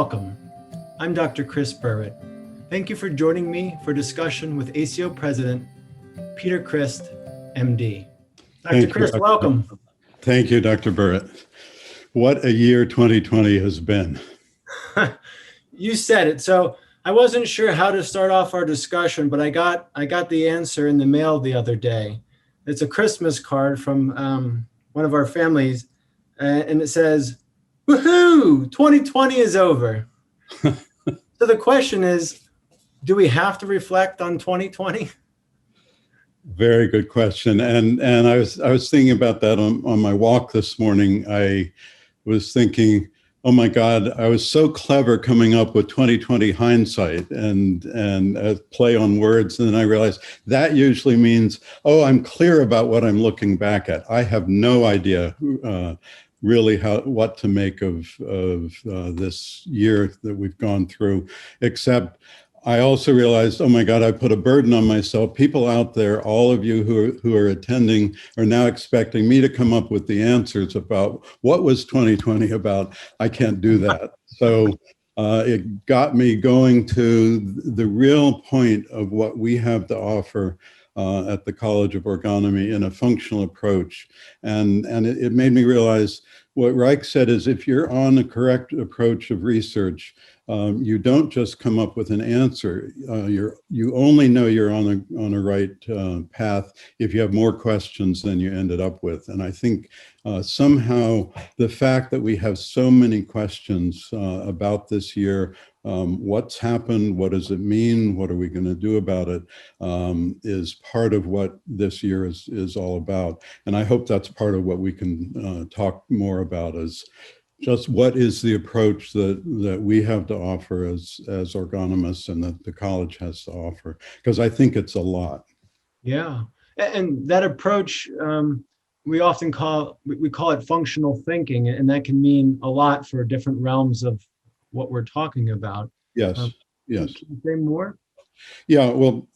Welcome. I'm Dr. Chris Burritt. Thank you for joining me for discussion with ACO President Peter Crist, MD. Dr. Crist, welcome. Thank you, Dr. Burritt. What a year 2020 has been. You said it. So I wasn't sure how to start off our discussion, but I got the answer in the mail the other day. It's a Christmas card from one of our families, and it says, "Woohoo! 2020 is over." So the question is, do we have to reflect on 2020? Very good question. And I was thinking about that on my walk this morning. I was thinking, oh my God, I was so clever coming up with 2020 hindsight and a play on words. And then I realized that usually means, oh, I'm clear about what I'm looking back at. I have no idea really what to make of this year that we've gone through, except I also realized, oh my God, I put a burden on myself. People out there, all of you who are attending, are now expecting me to come up with the answers about what was 2020 about. I can't do that. So it got me going to the real point of what we have to offer at the College of Orgonomy in a functional approach. And it made me realize what Reich said is, if you're on the correct approach of research, you don't just come up with an answer. You only know you're on a right path if you have more questions than you ended up with. And I think somehow the fact that we have so many questions about this year, what's happened, what does it mean, what are we going to do about it, is part of what this year is all about. And I hope that's part of what we can talk more about, is just what is the approach that we have to offer as orgonomists and that the college has to offer, because I think it's a lot. Yeah, and that approach, we often call it functional thinking, and that can mean a lot for different realms of what we're talking about. Yes, yes. Can you say more? Yeah, well,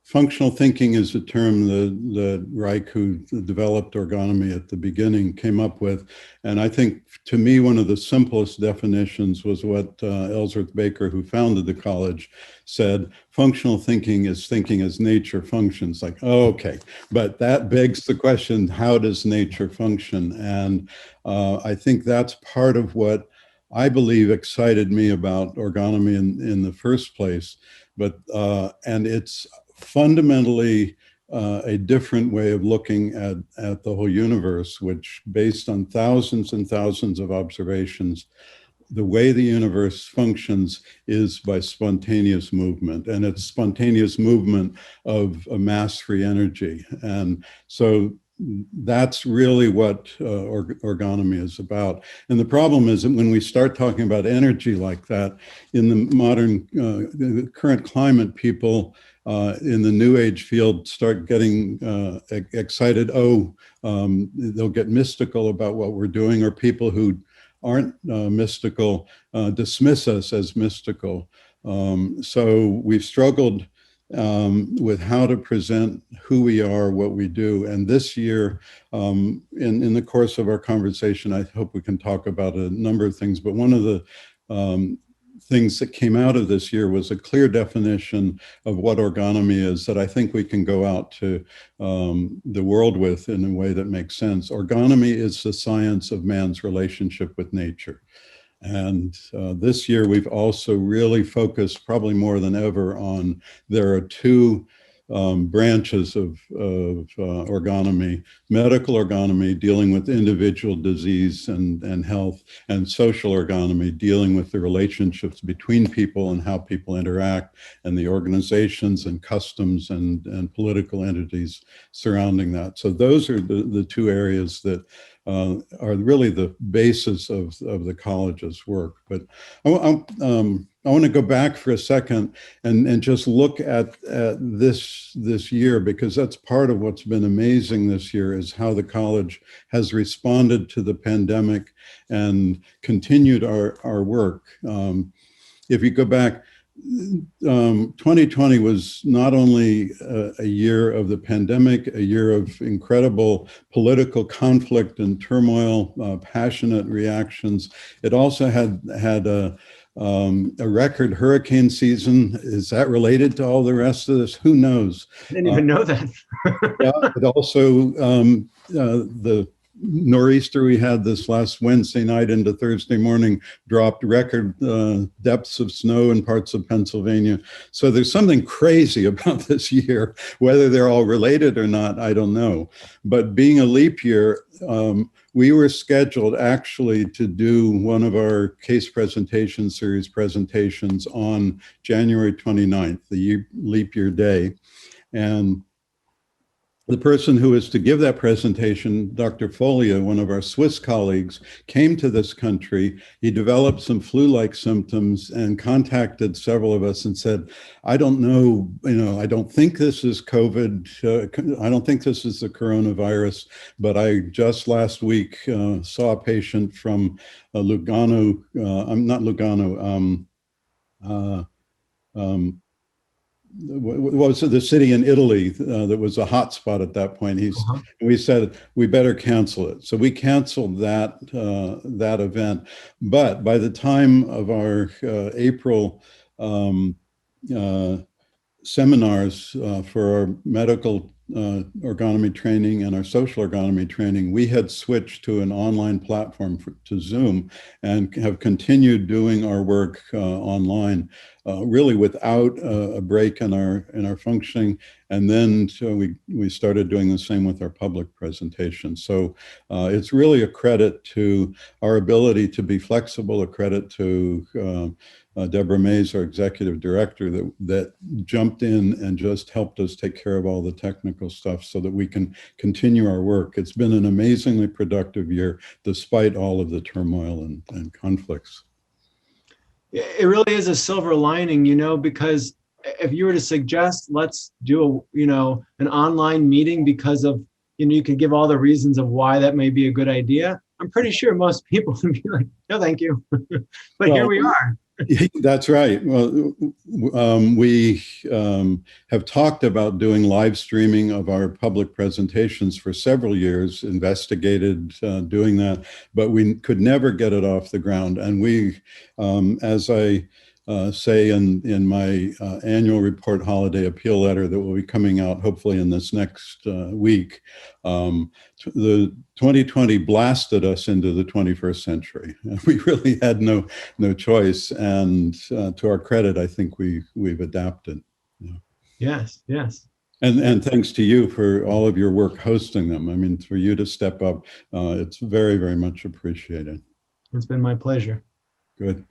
functional thinking is a term that Reich, who developed orgonomy at the beginning, came up with. And I think, to me, one of the simplest definitions was what Ellsworth Baker, who founded the college, said: functional thinking is thinking as nature functions. Like, oh, okay, but that begs the question, how does nature function? And I think that's part of what I believe excited me about orgonomy in the first place. But and it's fundamentally a different way of looking at the whole universe, which, based on thousands and thousands of observations, the way the universe functions is by spontaneous movement, and it's spontaneous movement of a mass-free energy. And so that's really what orgonomy is about. And the problem is that when we start talking about energy like that, in the modern, the current climate, people in the New Age field start getting excited. Oh, they'll get mystical about what we're doing, or people who aren't mystical dismiss us as mystical. So we've struggled with how to present who we are, what we do. And this year, in the course of our conversation, I hope we can talk about a number of things, but one of the things that came out of this year was a clear definition of what orgonomy is that I think we can go out to the world with in a way that makes sense. Orgonomy is the science of man's relationship with nature. And this year, we've also really focused, probably more than ever, on there are two branches of orgonomy: medical orgonomy, dealing with individual disease and health, and social orgonomy, dealing with the relationships between people and how people interact, and the organizations and customs and political entities surrounding that. So those are the two areas that are really the basis of the college's work. But I want to go back for a second and just look at this year, because that's part of what's been amazing this year, is how the college has responded to the pandemic and continued our work. If you go back, 2020 was not only a year of the pandemic, a year of incredible political conflict and turmoil, passionate reactions. It also had a record hurricane season. Is that related to all the rest of this? Who knows? I didn't even know that. Yeah, but also the nor'easter we had this last Wednesday night into Thursday morning dropped record depths of snow in parts of Pennsylvania. So there's something crazy about this year. Whether they're all related or not, I don't know. But being a leap year, we were scheduled actually to do one of our case presentation series presentations on January 29th, the leap year day. And the person who was to give that presentation, Dr. Folia, one of our Swiss colleagues, came to this country. He developed some flu-like symptoms and contacted several of us and said, I don't know, I don't think this is COVID. I don't think this is the coronavirus, but I just last week saw a patient from Lugano, not Lugano, what was the city in Italy that was a hot spot at that point. We said we better cancel it, so we canceled that event. But by the time of our April seminars for our medical ergonomy training and our social ergonomy training, we had switched to an online platform to Zoom and have continued doing our work online, really without a break in our functioning. And then so we started doing the same with our public presentation. So it's really a credit to our ability to be flexible, a credit to Deborah Mays, our executive director, that jumped in and just helped us take care of all the technical stuff so that we can continue our work. It's been an amazingly productive year, despite all of the turmoil and conflicts. It really is a silver lining, because if you were to suggest, let's do an online meeting because of, you could give all the reasons of why that may be a good idea. I'm pretty sure most people would be like, no, thank you. But here we are. That's right. Well, we have talked about doing live streaming of our public presentations for several years, investigated doing that, but we could never get it off the ground. And we, as I say in my annual report holiday appeal letter that will be coming out hopefully in this next week, the 2020 blasted us into the 21st century. We really had no choice, and to our credit, I think we've adapted. Yes. And thanks to you for all of your work hosting them. I mean, for you to step up, it's very, very much appreciated. It's been my pleasure. Good.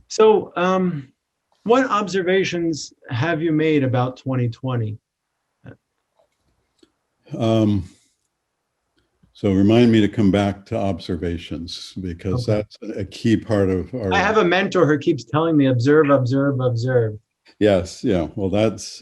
So, what observations have you made about 2020? So remind me to come back to observations, because that's a key part of our... I have a mentor who keeps telling me, observe, observe, observe. Yes, yeah. Well, that's...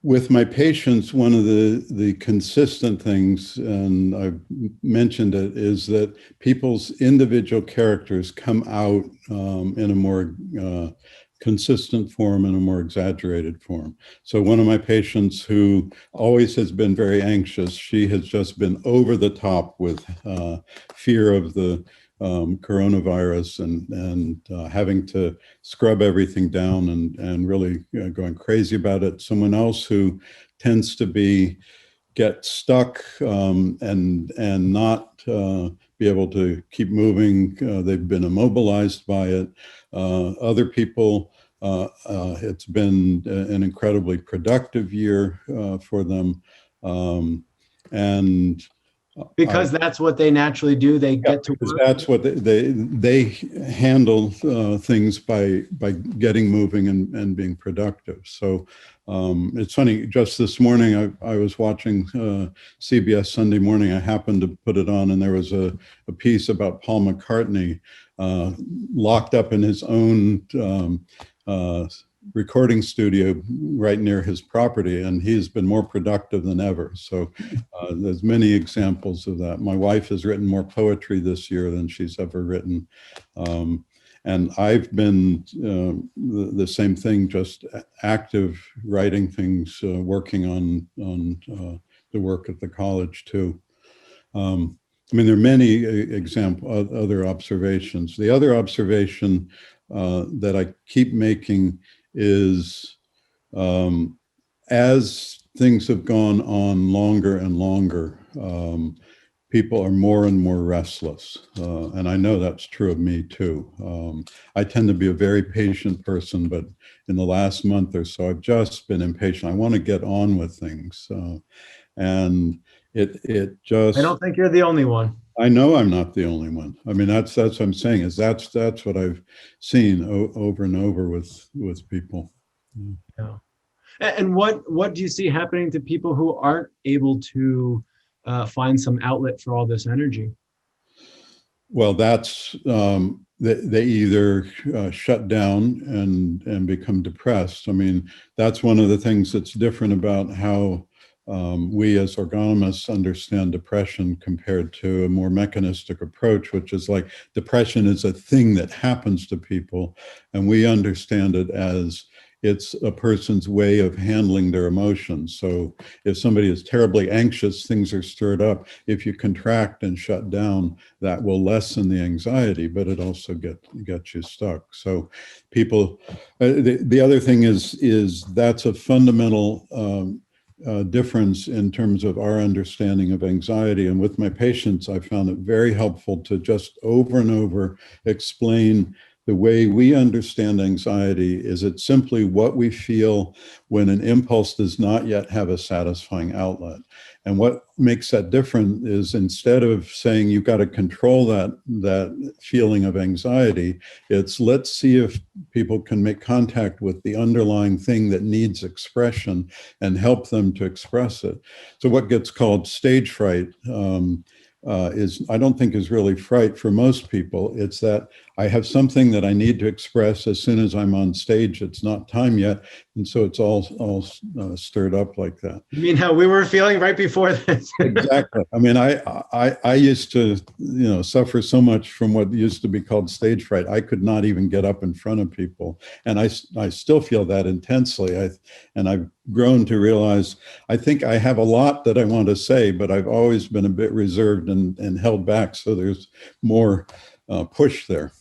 with my patients, one of the consistent things, and I've mentioned it, is that people's individual characters come out in a more consistent form, in a more exaggerated form. So one of my patients who always has been very anxious, she has just been over the top with fear of the coronavirus and having to scrub everything down and really going crazy about it. Someone else who tends to get stuck and not be able to keep moving. They've been immobilized by it. Other people, it's been an incredibly productive year for them. And because that's what they naturally do. They get to work. That's what they handle things by getting moving and being productive. So it's funny, just this morning I was watching CBS Sunday Morning. I happened to put it on, and there was a piece about Paul McCartney locked up in his own recording studio right near his property, and he's been more productive than ever. So there's many examples of that. My wife has written more poetry this year than she's ever written. And I've been the same thing, just active writing things, working on the work at the college too. I mean, there are many other observations. The other observation that I keep making is as things have gone on longer and longer, people are more and more restless. And I know that's true of me too. I tend to be a very patient person, but in the last month or so, I've just been impatient. I want to get on with things. And it just, I don't think you're the only one. I know I'm not the only one. I mean, that's what I'm saying, is that's what I've seen over and over with people. Yeah. And what do you see happening to people who aren't able to find some outlet for all this energy? Well, that's they either shut down and become depressed. I mean, that's one of the things that's different about how we as ergonomists understand depression compared to a more mechanistic approach, which is like depression is a thing that happens to people, and we understand it as it's a person's way of handling their emotions. So if somebody is terribly anxious, things are stirred up. If you contract and shut down, that will lessen the anxiety, but it also gets you stuck. So people, the other thing is that's a fundamental difference in terms of our understanding of anxiety. And with my patients, I found it very helpful to just over and over explain the way we understand anxiety is it's simply what we feel when an impulse does not yet have a satisfying outlet. And what makes that different is instead of saying you've got to control that feeling of anxiety, it's let's see if people can make contact with the underlying thing that needs expression and help them to express it. So what gets called stage fright I don't think is really fright for most people. It's that I have something that I need to express as soon as I'm on stage. It's not time yet. And so it's all stirred up like that. You mean how we were feeling right before this? Exactly. I mean, I used to, suffer so much from what used to be called stage fright. I could not even get up in front of people. And I still feel that intensely. And I've grown to realize, I think I have a lot that I want to say, but I've always been a bit reserved and held back. So there's more push there.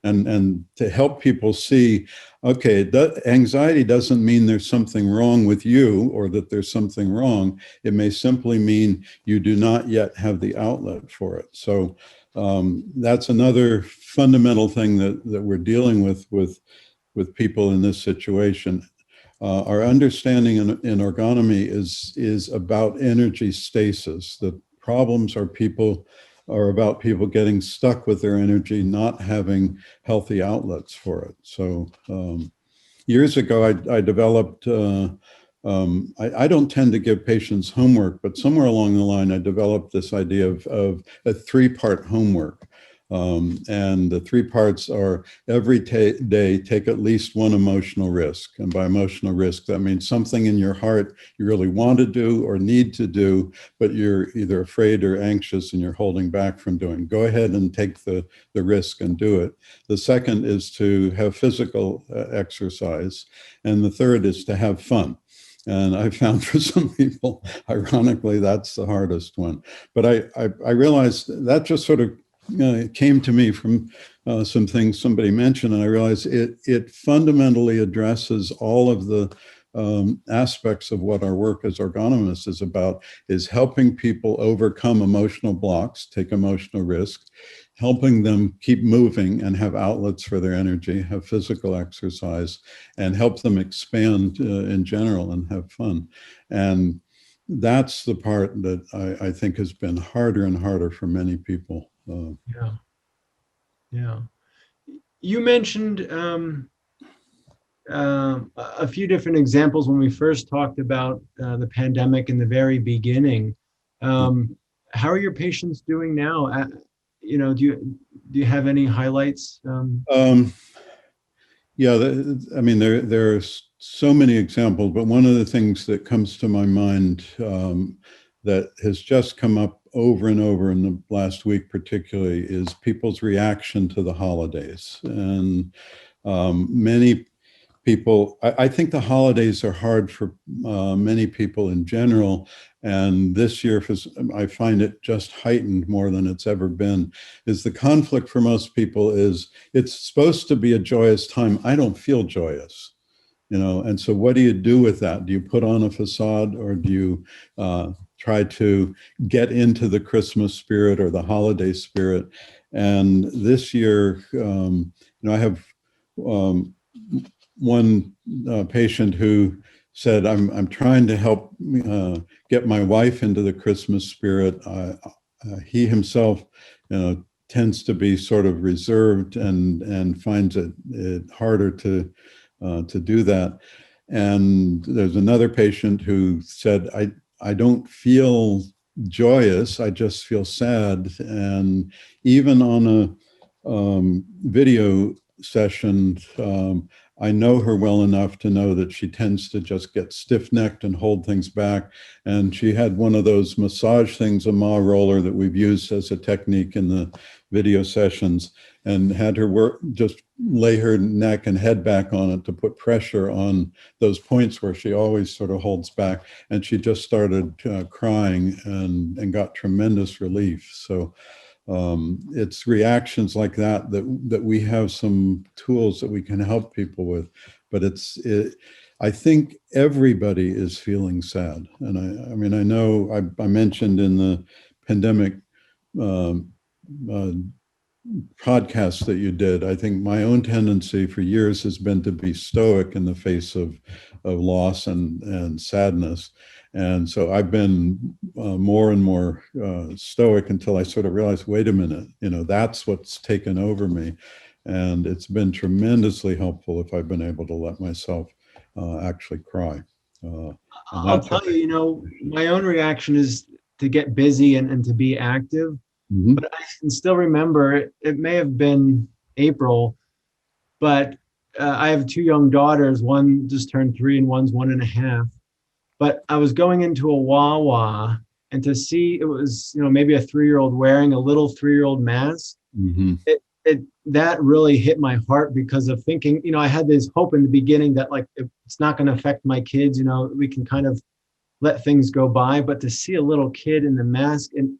And to help people see, okay, anxiety doesn't mean there's something wrong with you or that there's something wrong. It may simply mean you do not yet have the outlet for it. So that's another fundamental thing that we're dealing with people in this situation. Our understanding in ergonomy is about energy stasis. The problems are about people getting stuck with their energy, not having healthy outlets for it. So years ago, I developed, I don't tend to give patients homework, but somewhere along the line, I developed this idea of a 3-part homework. And the 3 parts are every day, take at least one emotional risk. And by emotional risk, that means something in your heart you really want to do or need to do, but you're either afraid or anxious and you're holding back from doing. Go ahead and take the risk and do it. The second is to have physical exercise. And the third is to have fun. And I found for some people, ironically, that's the hardest one. But I realized that just sort of came to me from some things somebody mentioned, and I realized it fundamentally addresses all of the aspects of what our work as ergonomists is about, is helping people overcome emotional blocks, take emotional risk, helping them keep moving and have outlets for their energy, have physical exercise, and help them expand in general and have fun. And that's the part that I think has been harder and harder for many people. Yeah. You mentioned a few different examples when we first talked about the pandemic in the very beginning. How are your patients doing now? Do you have any highlights? Yeah, I mean, there are so many examples, but one of the things that comes to my mind that has just come up over and over in the last week particularly is people's reaction to the holidays. And many people, I think the holidays are hard for many people in general. And this year, I find it just heightened more than it's ever been, is the conflict for most people is it's supposed to be a joyous time. I don't feel joyous. And so what do you do with that? Do you put on a facade, or do you try to get into the Christmas spirit or the holiday spirit? And this year, I have one patient who said, I'm trying to help get my wife into the Christmas spirit. He himself tends to be sort of reserved and finds it harder to do that. And there's another patient who said, I don't feel joyous, I just feel sad. And even on a video session, I know her well enough to know that she tends to just get stiff-necked and hold things back. And she had one of those massage things, a Ma roller that we've used as a technique in the video sessions, and had her just lay her neck and head back on it to put pressure on those points where she always sort of holds back. And she just started crying and got tremendous relief. So it's reactions like that we have some tools that we can help people with. But I think everybody is feeling sad. And I know I mentioned in the pandemic podcast that you did, I think my own tendency for years has been to be stoic in the face of loss and sadness. And so I've been more and more stoic until I sort of realized, wait a minute, that's what's taken over me. And it's been tremendously helpful if I've been able to let myself actually cry. I'll tell you, my own reaction is to get busy and to be active. Mm-hmm. But I can still remember, it may have been April, but I have two young daughters. One just turned 3 and one's 1.5. But I was going into a Wawa, and to see it was, maybe a 3-year-old wearing a little 3-year-old mask. Mm-hmm. That really hit my heart, because of thinking, I had this hope in the beginning that it's not going to affect my kids. We can kind of let things go by. But to see a little kid in the mask, and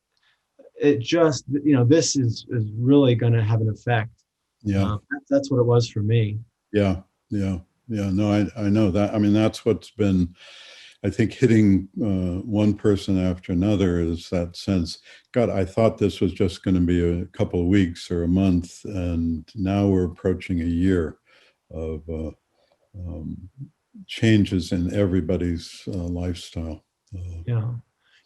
it just, this is really going to have an effect. Yeah, that's what it was for me. Yeah. No, I know that. I mean, that's what's been, I think, hitting one person after another, is that sense, God, I thought this was just going to be a couple of weeks or a month, and now we're approaching a year of changes in everybody's lifestyle. Yeah.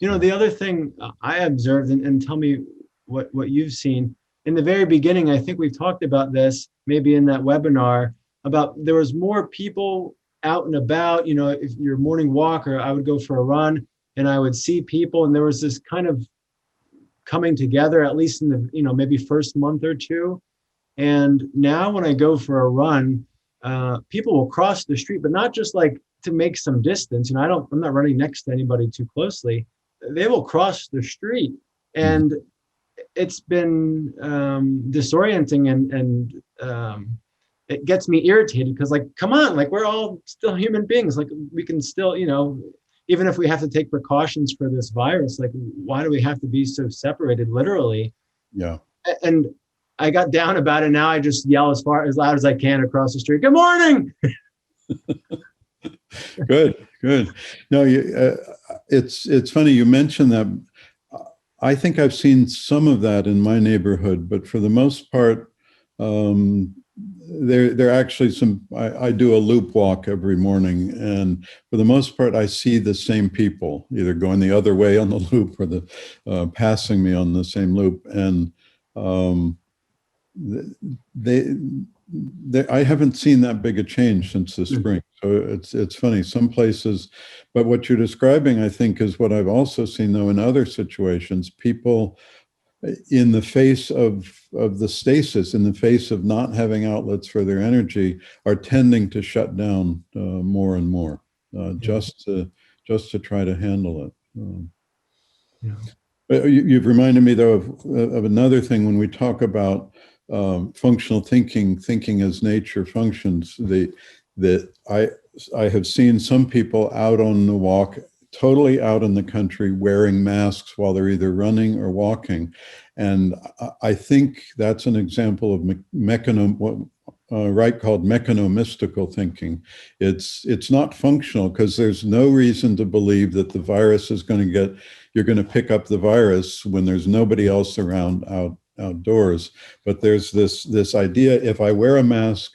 The other thing I observed, and tell me what you've seen, in the very beginning, I think we've talked about this, maybe in that webinar, about there was more people out and about. If you're a morning walker, I would go for a run and I would see people, and there was this kind of coming together, at least in the, maybe first month or two. And now when I go for a run, people will cross the street, but not just to make some distance. I'm not running next to anybody too closely. They will cross the street, and it's been disorienting, and it gets me irritated, because come on, we're all still human beings. We can still, even if we have to take precautions for this virus, why do we have to be so separated, literally? Yeah. And I got down about it. Now I just yell as loud as I can across the street, "Good morning." Good. No, it's funny you mentioned that. I think I've seen some of that in my neighborhood, but for the most part, there actually I do a loop walk every morning, and for the most part, I see the same people, either going the other way on the loop or passing me on the same loop. And I haven't seen that big a change since the spring. So it's funny, some places, but what you're describing, I think, is what I've also seen, though, in other situations. People, in the face of the stasis, in the face of not having outlets for their energy, are tending to shut down more and more, just to try to handle it. Yeah. You've reminded me, though, of another thing when we talk about functional thinking, thinking as nature functions. That I have seen some people out on the walk, totally out in the country, wearing masks while they're either running or walking, and I think that's an example of what Wright called mechanomystical thinking. It's not functional because there's no reason to believe that the virus is going to get, you're going to pick up the virus when there's nobody else around outdoors. But there's this idea, if I wear a mask,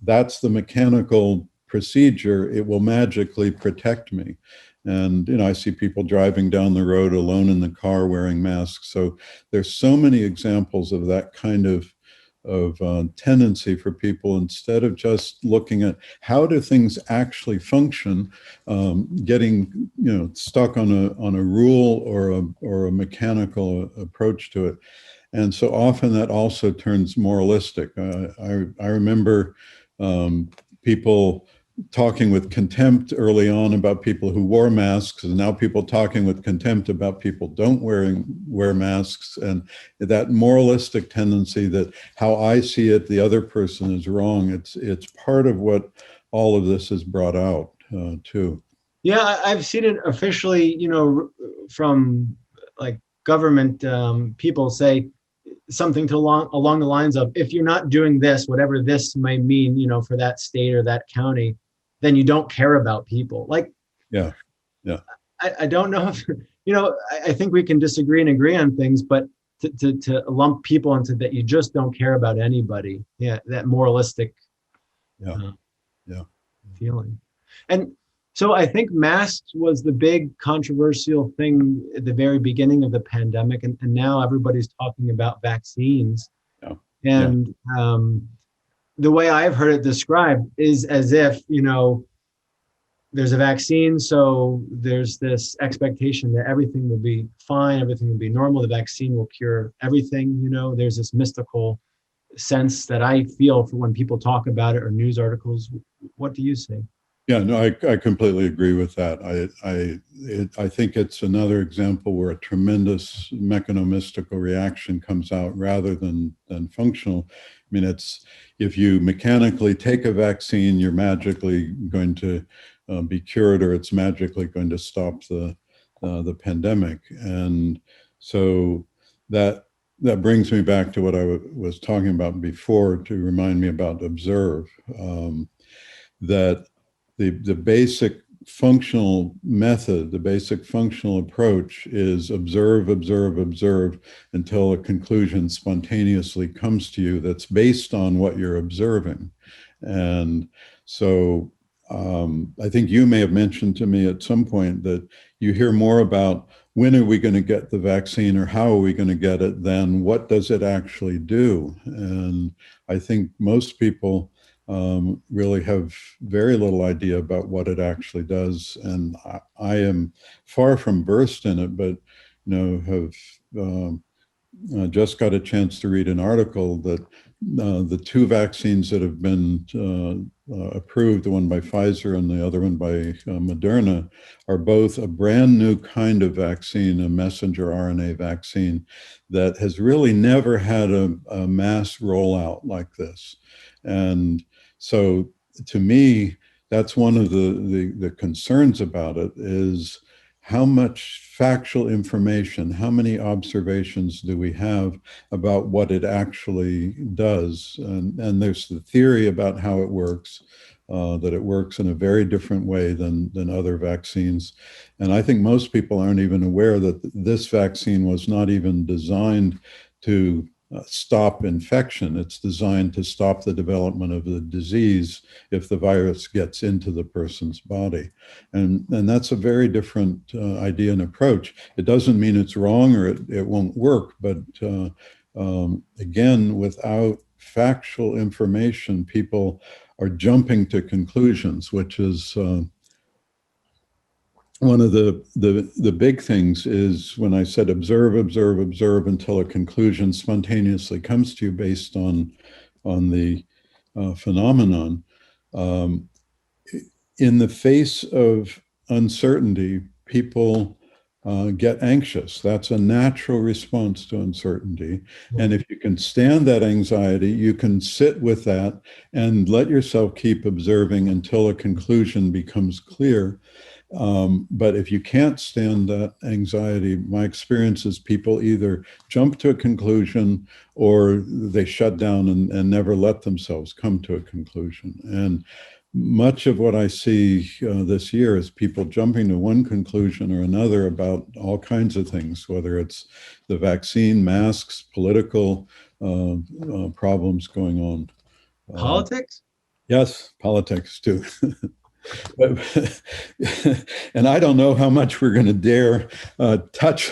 that's the mechanical procedure, it will magically protect me. And I see people driving down the road alone in the car wearing masks. So there's so many examples of that kind of tendency for people, instead of just looking at how do things actually function, getting stuck on a rule or a mechanical approach to it. And so often that also turns moralistic. I remember people talking with contempt early on about people who wore masks, and now people talking with contempt about people don't wear masks, and that moralistic tendency that how I see it, the other person is wrong. It's part of what all of this has brought out too. Yeah, I've seen it officially, from like government people say something along the lines of, if you're not doing this, whatever this may mean, for that state or that county, then you don't care about people. Like, yeah, yeah. I don't know if, I think we can disagree and agree on things, but to lump people into that, you just don't care about anybody. Yeah, that moralistic yeah, yeah. feeling. And so I think masks was the big controversial thing at the very beginning of the pandemic. And now everybody's talking about vaccines. Yeah. And the way I've heard it described is as if, there's a vaccine, so there's this expectation that everything will be fine, everything will be normal, the vaccine will cure everything. There's this mystical sense that I feel for when people talk about it or news articles. What do you say? Yeah, no, I completely agree with that. I think it's another example where a tremendous mechanomystical reaction comes out rather than functional. I mean, it's, if you mechanically take a vaccine, you're magically going to be cured, or it's magically going to stop the pandemic. And so that brings me back to what I was talking about before, to remind me about observe. That the basic functional method, the basic functional approach is observe, observe, observe until a conclusion spontaneously comes to you that's based on what you're observing. And so I think you may have mentioned to me at some point that you hear more about when are we going to get the vaccine or how are we going to get it than what does it actually do. And I think most people really have very little idea about what it actually does. And I am far from versed in it, but have just got a chance to read an article that the two vaccines that have been approved, the one by Pfizer and the other one by Moderna, are both a brand new kind of vaccine, a messenger RNA vaccine that has really never had a mass rollout like this. And so to me, that's one of the concerns about it, is how much factual information, how many observations do we have about what it actually does? And there's the theory about how it works, that it works in a very different way than other vaccines. And I think most people aren't even aware that this vaccine was not even designed to stop infection. It's designed to stop the development of the disease if the virus gets into the person's body. And that's a very different idea and approach. It doesn't mean it's wrong or it won't work, but again, without factual information, people are jumping to conclusions, which is one of the big things. Is when I said observe, observe, observe until a conclusion spontaneously comes to you based on the phenomenon. In the face of uncertainty, people get anxious. That's a natural response to uncertainty. And if you can stand that anxiety, you can sit with that and let yourself keep observing until a conclusion becomes clear. But if you can't stand that anxiety, my experience is people either jump to a conclusion or they shut down and never let themselves come to a conclusion. And much of what I see this year is people jumping to one conclusion or another about all kinds of things, whether it's the vaccine, masks, political problems going on. Politics? Yes, politics too. And I don't know how much we're going to dare touch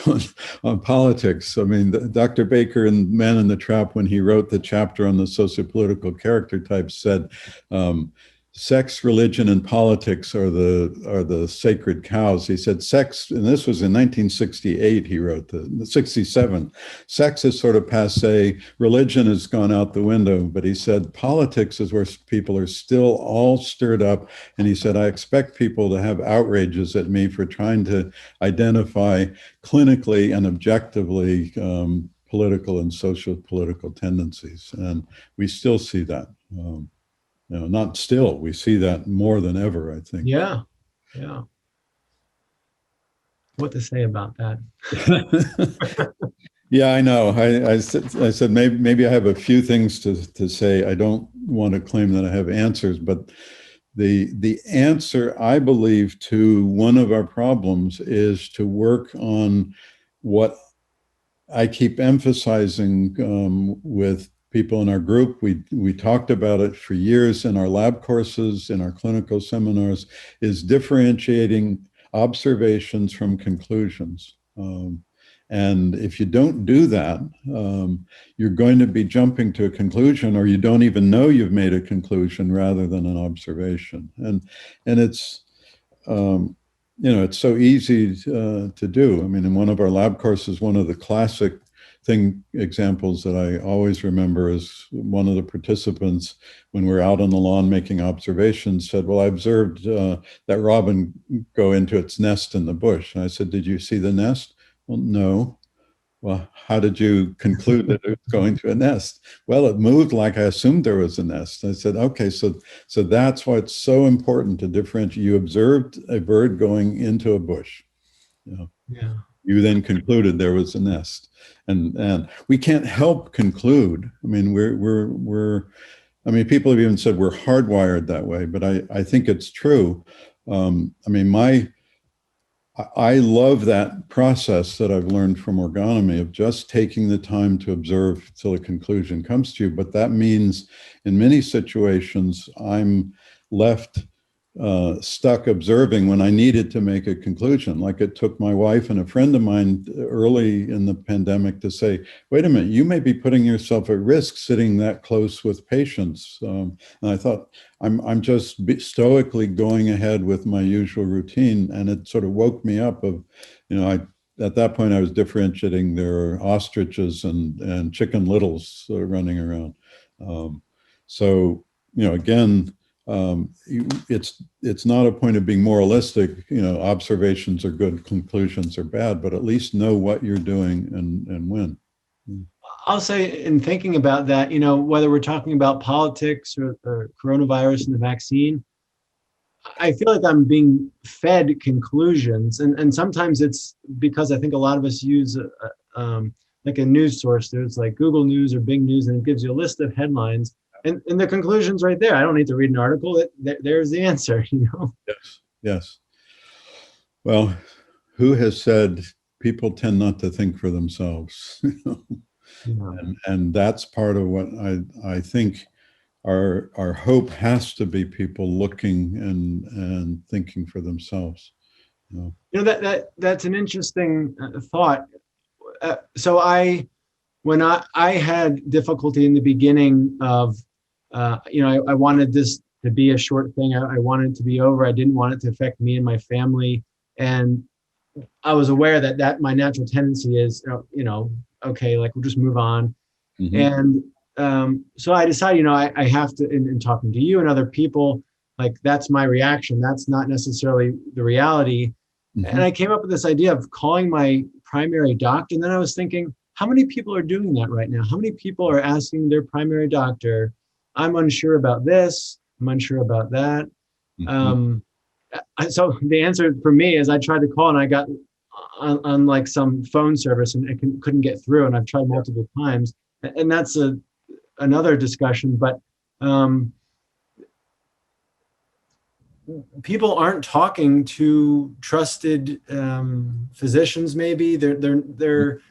on politics. I mean, Dr. Baker in Man in the Trap, when he wrote the chapter on the sociopolitical character types, said, sex, religion, and politics are the sacred cows. He said sex, and this was in 1968, he wrote the 67. Sex is sort of passé, religion has gone out the window, but he said politics is where people are still all stirred up. And he said, I expect people to have outrages at me for trying to identify clinically and objectively political and social political tendencies. And we still see that. Not still, we see that more than ever, I think. Yeah. What to say about that? Yeah, I know. I said maybe I have a few things to say. I don't want to claim that I have answers, but the answer, I believe, to one of our problems is to work on what I keep emphasizing with people in our group. We talked about it for years in our lab courses, in our clinical seminars, is differentiating observations from conclusions. And if you don't do that, you're going to be jumping to a conclusion, or you don't even know you've made a conclusion rather than an observation. And it's, it's so easy to do. I mean, in one of our lab courses, one of the classic examples that I always remember is one of the participants, when we're out on the lawn making observations, said, well, I observed that robin go into its nest in the bush. And I said, did you see the nest? Well, no. Well, how did you conclude that it was going to a nest? Well, it moved like I assumed there was a nest. I said, okay, so that's why it's so important to differentiate. You observed a bird going into a bush. Yeah. You then concluded there was a nest. And we can't help conclude. I mean, people have even said we're hardwired that way, but I think it's true. I love that process that I've learned from orgonomy of just taking the time to observe till a conclusion comes to you. But that means in many situations, I'm left stuck observing when I needed to make a conclusion. Like it took my wife and a friend of mine early in the pandemic to say, wait a minute, you may be putting yourself at risk sitting that close with patients. And I thought, I'm just stoically going ahead with my usual routine. And it sort of woke me up of, at that point I was differentiating there are ostriches and chicken littles running around. Again, it's not a point of being moralistic, observations are good, conclusions are bad, but at least know what you're doing and when. I'll say, in thinking about that, whether we're talking about politics or coronavirus and the vaccine, I feel like I'm being fed conclusions. And sometimes it's because I think a lot of us use like a news source. There's like Google News or Bing News, and it gives you a list of headlines. And the conclusion's right there. I don't need to read an article. There's the answer, Yes. Well, who has said people tend not to think for themselves? And that's part of what I think our hope has to be, people looking and thinking for themselves. That's an interesting thought. When I had difficulty in the beginning of, I wanted this to be a short thing. I wanted it to be over. I didn't want it to affect me and my family. And I was aware that my natural tendency is, okay, like we'll just move on. Mm-hmm. And so I decided, I have to, in talking to you and other people, like that's my reaction. That's not necessarily the reality. And I came up with this idea of calling my primary doctor. And then I was thinking, how many people are doing that right now? How many people are asking their primary doctor, I'm unsure about this, I'm unsure about that. So the answer for me is I tried to call and I got on like some phone service and I couldn't get through. And I've tried multiple times. And that's another discussion. But people aren't talking to trusted physicians. Maybe there's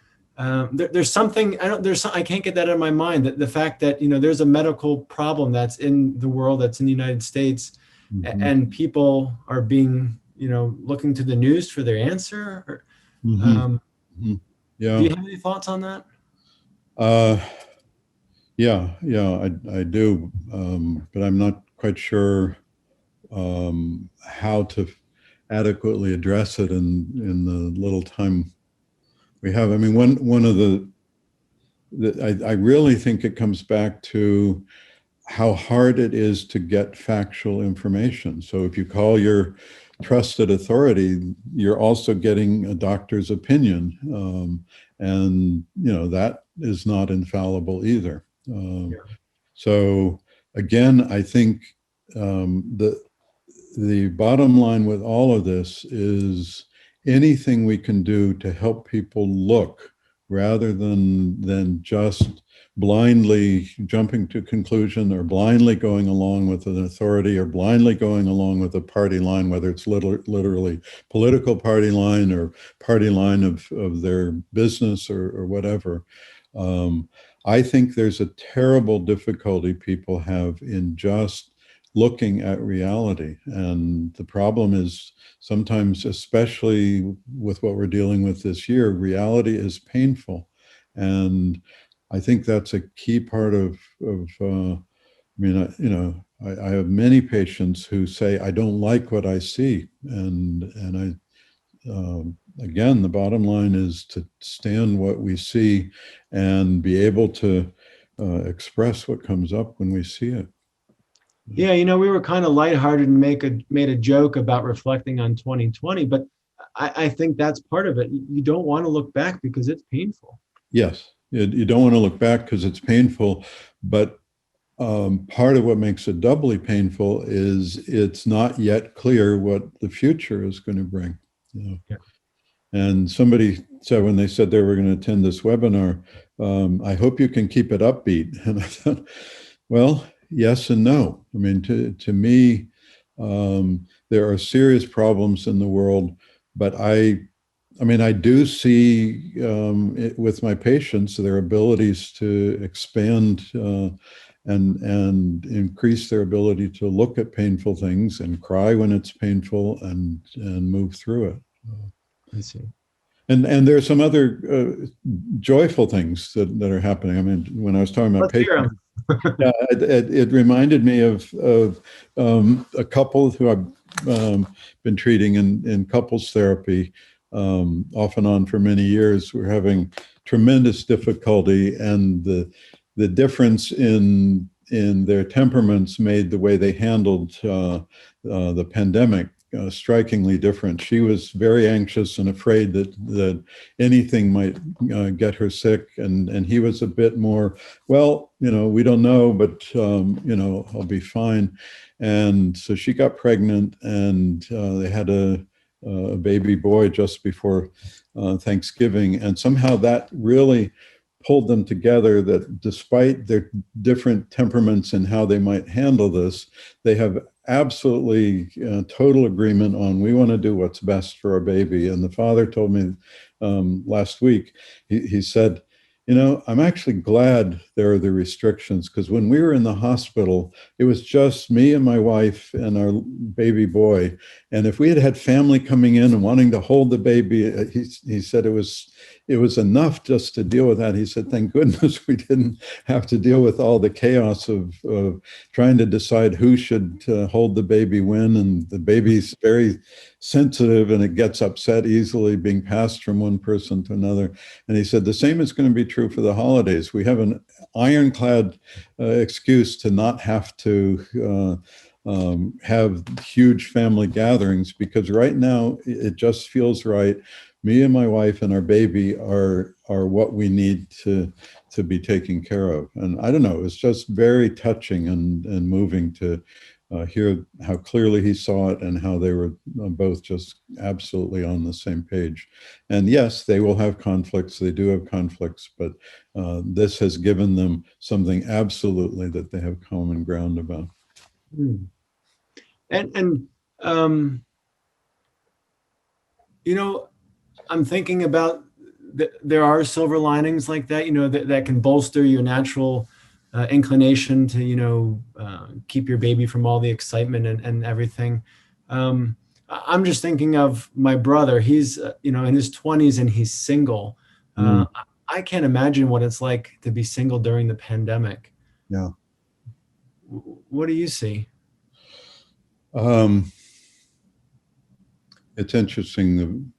something I can't get that out of my mind. That the fact that there's a medical problem that's in the world, that's in the United States, and people are being looking to the news for their answer. Yeah. Do you have any thoughts on that? Yeah, I do, but I'm not quite sure how to adequately address it in the little time we have. I mean, one of I really think it comes back to how hard it is to get factual information. So if you call your trusted authority, you're also getting a doctor's opinion, and that is not infallible either. So again, I think the bottom line with all of this is anything we can do to help people look rather than just blindly jumping to conclusion or blindly going along with an authority or blindly going along with a party line, whether it's literally political party line or party line of their business or whatever. I think there's a terrible difficulty people have in just looking at reality. And the problem is sometimes, especially with what we're dealing with this year, reality is painful. And I think that's a key part of I have many patients who say, I don't like what I see. And I, again, the bottom line is to stand what we see and be able to express what comes up when we see it. Yeah, we were kind of lighthearted and made a joke about reflecting on 2020, but I think that's part of it. You don't want to look back because it's painful. Yes, you don't want to look back because it's painful, but part of what makes it doubly painful is it's not yet clear what the future is going to bring. Yeah. And somebody said when they said they were going to attend this webinar, I hope you can keep it upbeat. And I thought, well, yes and no. I mean, to me, there are serious problems in the world, but I do see with my patients their abilities to expand and increase their ability to look at painful things and cry when it's painful and move through it. I see. And there are some other joyful things that are happening. I mean, when I was talking about patients, it reminded me of a couple who I've been treating in couples therapy off and on for many years. We're having tremendous difficulty, and the difference in their temperaments made the way they handled the pandemic strikingly different. She was very anxious and afraid that anything might get her sick, and he was a bit more, well, we don't know, but I'll be fine. And so she got pregnant, and they had a baby boy just before Thanksgiving, and somehow that really pulled them together, that despite their different temperaments and how they might handle this, they have absolutely total agreement on, we want to do what's best for our baby. And the father told me last week, he said, I'm actually glad there are the restrictions, because when we were in the hospital, it was just me and my wife and our baby boy. And if we had had family coming in and wanting to hold the baby, he said it was enough just to deal with that. He said, thank goodness we didn't have to deal with all the chaos of trying to decide who should hold the baby when, and the baby's very sensitive and it gets upset easily being passed from one person to another. And he said, the same is going to be true for the holidays. We have an ironclad excuse to not have to have huge family gatherings, because right now it just feels right. Me and my wife and our baby are what we need to be taken care of. And I don't know, it's just very touching and moving to hear how clearly he saw it and how they were both just absolutely on the same page. And yes, they will have conflicts. They do have conflicts, but this has given them something absolutely that they have common ground about. Hmm. And um, I'm thinking about there are silver linings like that, that can bolster your natural inclination to, keep your baby from all the excitement and everything. I'm just thinking of my brother. He's, in his 20s and he's single. Mm, I can't imagine what it's like to be single during the pandemic. yeah. What do you see? Um, it's interesting.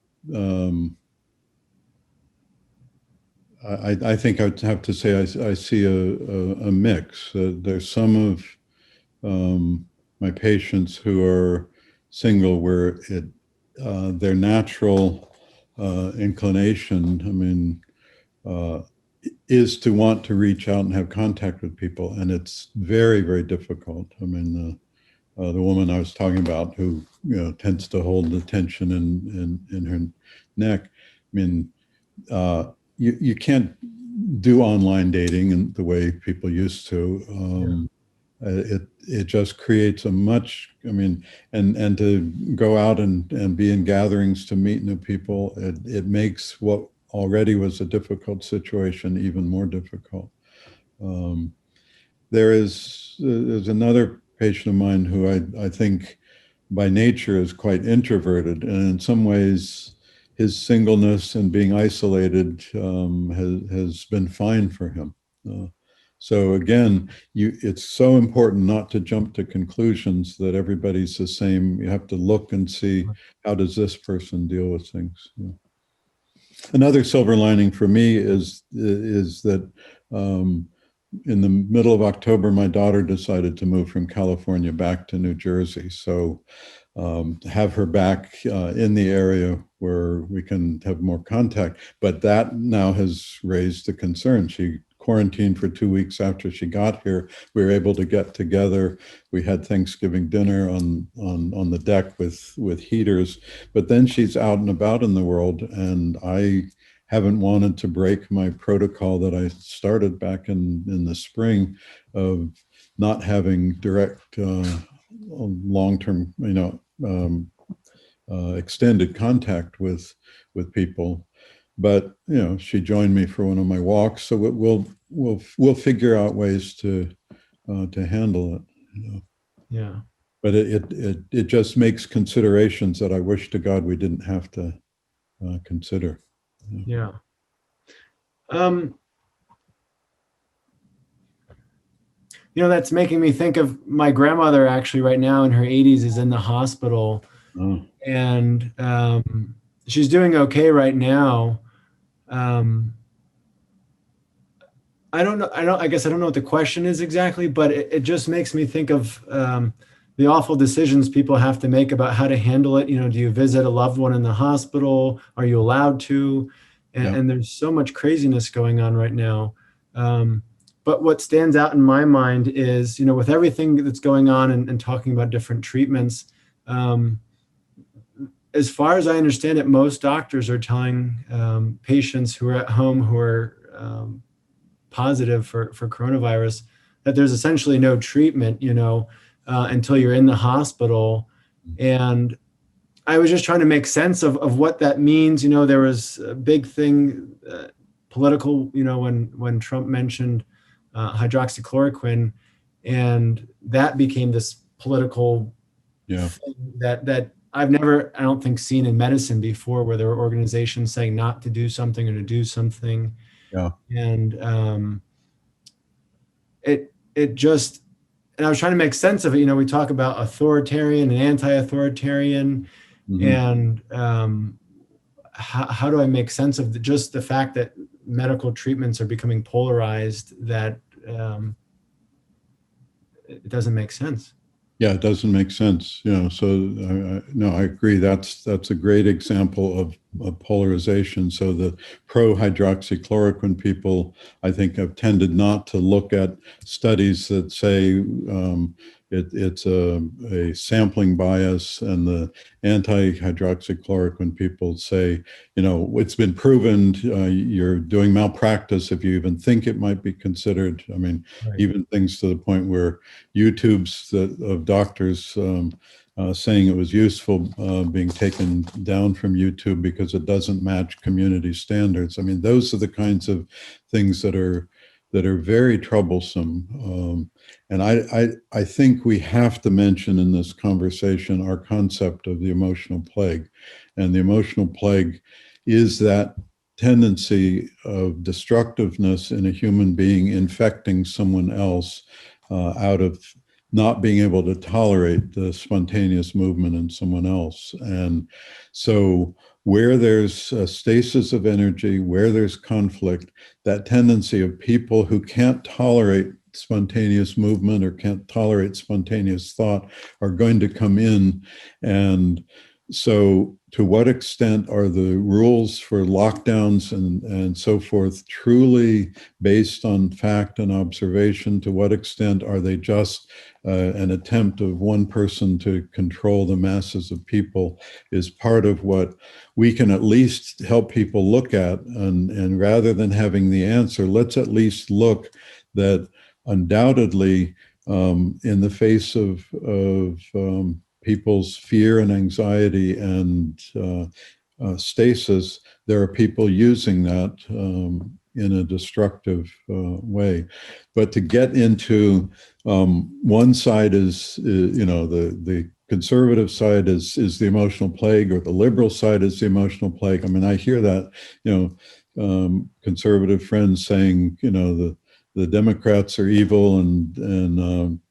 I think I'd have to say I see a mix. There's some of my patients who are single where their natural inclination, I mean, is to want to reach out and have contact with people, and it's very, very difficult. I mean, the woman I was talking about who tends to hold the tension in her neck. I mean, you can't do online dating in the way people used to. It just creates a much, I mean, and to go out and be in gatherings to meet new people, it makes what already was a difficult situation even more difficult. There's another patient of mine who I think by nature is quite introverted, and in some ways his singleness and being isolated has been fine for him. So again, it's so important not to jump to conclusions that everybody's the same. You have to look and see, how does this person deal with things? Yeah. Another silver lining for me is that in the middle of October, my daughter decided to move from California back to New Jersey. So have her back in the area where we can have more contact. But that now has raised the concern. She quarantined for 2 weeks after she got here. We were able to get together. We had Thanksgiving dinner on the deck with heaters. But then she's out and about in the world, and I haven't wanted to break my protocol that I started back in the spring of not having direct long-term, extended contact with people. But she joined me for one of my walks, so we'll figure out ways to handle it. Yeah. But it just makes considerations that I wish to God we didn't have to consider. Yeah. That's making me think of my grandmother actually right now in her 80s is in the hospital. Oh. And she's doing okay right now. I guess I don't know what the question is exactly, but it just makes me think of the awful decisions people have to make about how to handle it. Do you visit a loved one in the hospital? Are you allowed to? And there's so much craziness going on right now. But what stands out in my mind is, with everything that's going on and talking about different treatments, as far as I understand it, most doctors are telling patients who are at home who are positive for coronavirus that there's essentially no treatment, until you're in the hospital. And I was just trying to make sense of what that means. There was a big thing, political, when Trump mentioned hydroxychloroquine, and that became this political thing that I've never, I don't think, seen in medicine before, where there were organizations saying not to do something or to do something. Yeah. And it just, and I was trying to make sense of it. We talk about authoritarian and anti-authoritarian, and how do I make sense of just the fact that medical treatments are becoming polarized, that it doesn't make sense. Yeah, it doesn't make sense. So no, I agree. That's a great example of polarization. So the pro-hydroxychloroquine people, I think, have tended not to look at studies that say it's a sampling bias, and the anti-hydroxychloroquine people say, it's been proven you're doing malpractice if you even think it might be considered. I mean, Right. even things to the point where YouTubes of doctors saying it was useful being taken down from YouTube because it doesn't match community standards. I mean, those are the kinds of things that are very troublesome. And I think we have to mention in this conversation our concept of the emotional plague. And the emotional plague is that tendency of destructiveness in a human being infecting someone else out of not being able to tolerate the spontaneous movement in someone else. And so where there's a stasis of energy, where there's conflict, that tendency of people who can't tolerate spontaneous movement or can't tolerate spontaneous thought are going to come in. And so to what extent are the rules for lockdowns and so forth truly based on fact and observation? To what extent are they just an attempt of one person to control the masses of people is part of what we can at least help people look at. And rather than having the answer, let's at least look that undoubtedly in the face of people's fear and anxiety and stasis, there are people using that in a destructive way. But to get into one side is, the conservative side is the emotional plague, or the liberal side is the emotional plague. I mean, I hear that, conservative friends saying, the Democrats are evil, and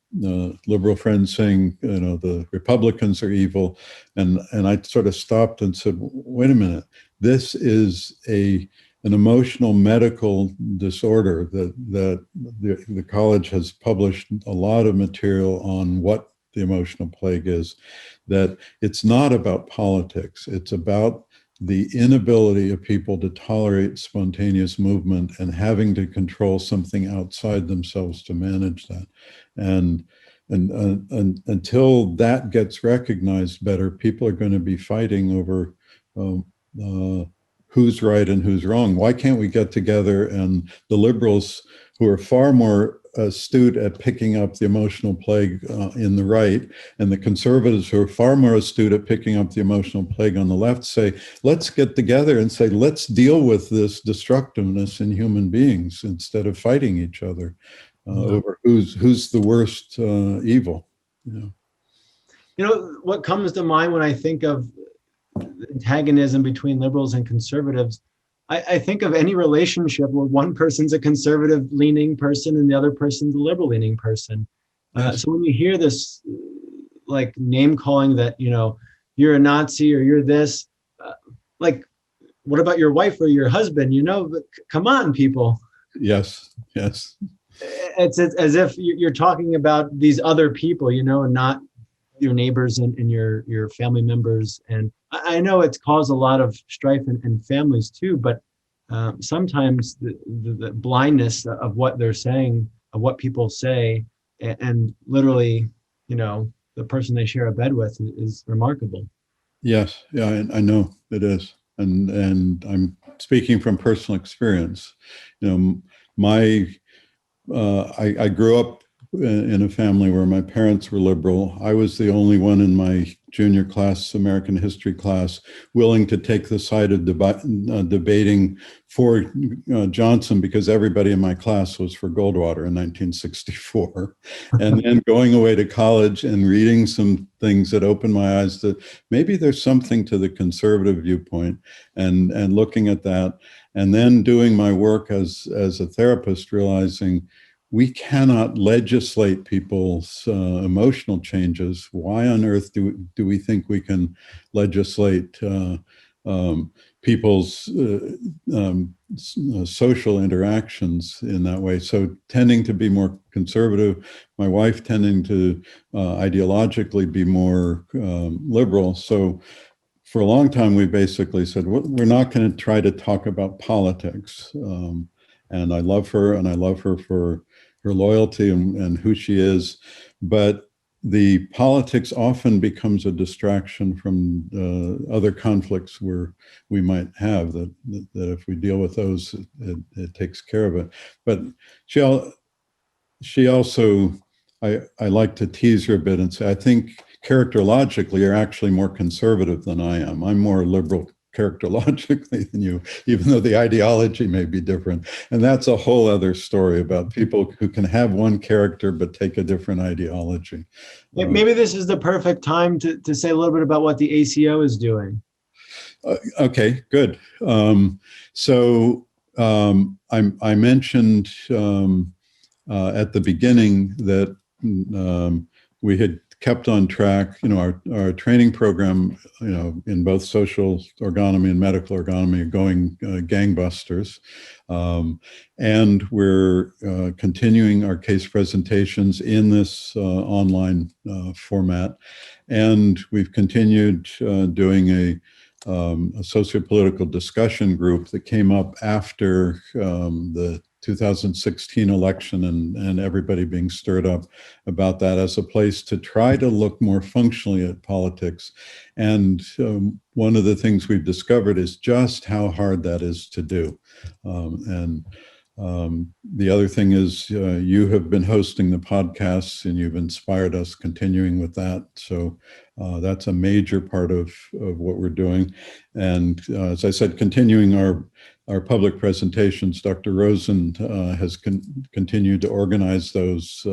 liberal friends saying, the Republicans are evil. And I sort of stopped and said, wait a minute, this is an emotional medical disorder that the college has published a lot of material on what the emotional plague is, that it's not about politics. It's about the inability of people to tolerate spontaneous movement and having to control something outside themselves to manage that. And until that gets recognized better, people are going to be fighting over who's right and who's wrong. Why can't we get together, and the liberals, who are far more astute at picking up the emotional plague in the right, and the conservatives, who are far more astute at picking up the emotional plague on the left, say, let's get together and say, let's deal with this destructiveness in human beings instead of fighting each other over who's the worst evil. What comes to mind when I think of antagonism between liberals and conservatives, I think of any relationship where one person's a conservative leaning person and the other person's a liberal leaning person. Yes. So when you hear this like name calling that, you're a Nazi or you're this, like, what about your wife or your husband? Come on, people. Yes. Yes. It's as if you're talking about these other people, and not your neighbors and your family members. And I know it's caused a lot of strife in families too, but sometimes the blindness of what they're saying, of what people say, and literally, the person they share a bed with is remarkable. Yes. Yeah, I know it is. And I'm speaking from personal experience. I grew up in a family where my parents were liberal. I was the only one in my junior class, American history class, willing to take the side of debating for Johnson, because everybody in my class was for Goldwater in 1964. And then going away to college and reading some things that opened my eyes that maybe there's something to the conservative viewpoint, and looking at that. And then doing my work as a therapist, realizing we cannot legislate people's emotional changes. Why on earth do we think we can legislate people's social interactions in that way. So tending to be more conservative, my wife tending to ideologically be more liberal. So for a long time, we basically said, we're not going to try to talk about politics. And I love her, and I love her for her loyalty and who she is. But the politics often becomes a distraction from other conflicts where we might have, that if we deal with those, it takes care of it. But she also, I like to tease her a bit and say, I think characterologically you're actually more conservative than I am. I'm more liberal characterologically than you, even though the ideology may be different. And that's a whole other story about people who can have one character but take a different ideology. Maybe this is the perfect time to say a little bit about what the ACO is doing. Okay, good. I mentioned at the beginning that we had kept on track, our training program, in both social orgonomy and medical orgonomy are going gangbusters. And we're continuing our case presentations in this online format. And we've continued doing a sociopolitical discussion group that came up after the 2016 election and everybody being stirred up about that as a place to try to look more functionally at politics. And one of the things we've discovered is just how hard that is to do. The other thing is you have been hosting the podcasts and you've inspired us continuing with that. So that's a major part of what we're doing. And as I said, continuing our public presentations, Dr. Rosen has continued to organize those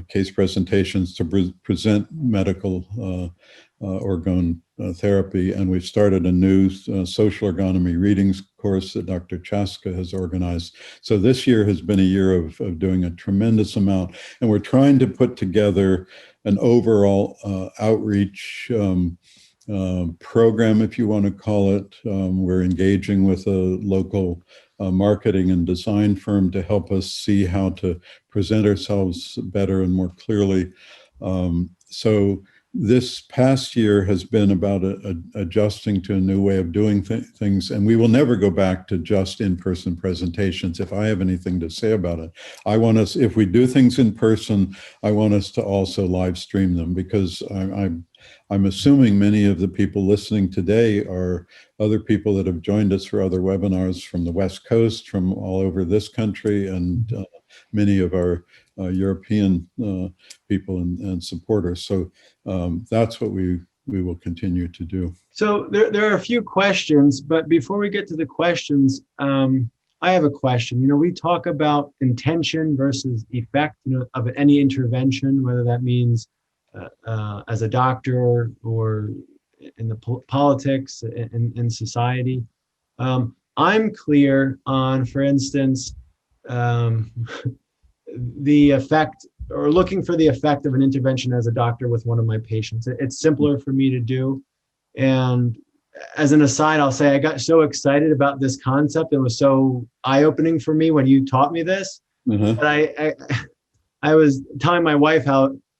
case presentations to present medical orgone therapy. And we've started a new social orgonomy readings course that Dr. Chaska has organized. So this year has been a year of doing a tremendous amount. And we're trying to put together an overall outreach program, if you want to call it. We're engaging with a local marketing and design firm to help us see how to present ourselves better and more clearly. So this past year has been about adjusting to a new way of doing things, and we will never go back to just in-person presentations. If I have anything to say about it, I want us, if we do things in person, I want us to also live stream them, because I'm assuming many of the people listening today are other people that have joined us for other webinars from the West Coast, from all over this country, and many of our European people and supporters. So that's what we will continue to do. So there are a few questions, but before we get to the questions, I have a question. We talk about intention versus effect, of any intervention, whether that means as a doctor or in the politics in society. I'm clear on, for instance, the effect, or looking for the effect of an intervention as a doctor with one of my patients. It's simpler for me to do. And as an aside, I'll say I got so excited about this concept. It was so eye-opening for me when you taught me this. That I was telling my wife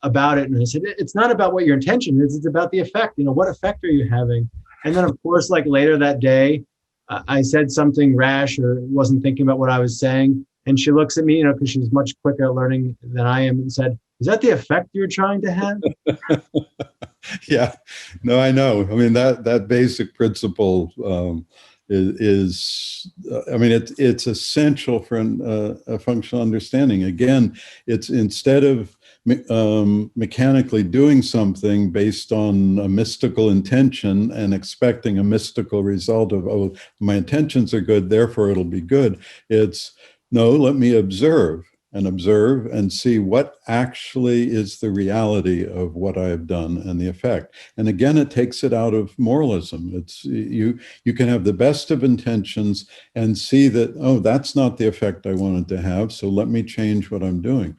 about it, and I said, it's not about what your intention is, it's about the effect. What effect are you having? And then, of course, like later that day, I said something rash or wasn't thinking about what I was saying. And she looks at me, because she's much quicker at learning than I am, and said, is that the effect you're trying to have? Yeah, no, I know. I mean, that basic principle is it's essential for a functional understanding. Again, it's instead of mechanically doing something based on a mystical intention and expecting a mystical result of, oh, my intentions are good, therefore it'll be good. It's, no, let me observe and see what actually is the reality of what I have done and the effect. And again, it takes it out of moralism. It's you can have the best of intentions and see that, oh, that's not the effect I wanted to have, so let me change what I'm doing.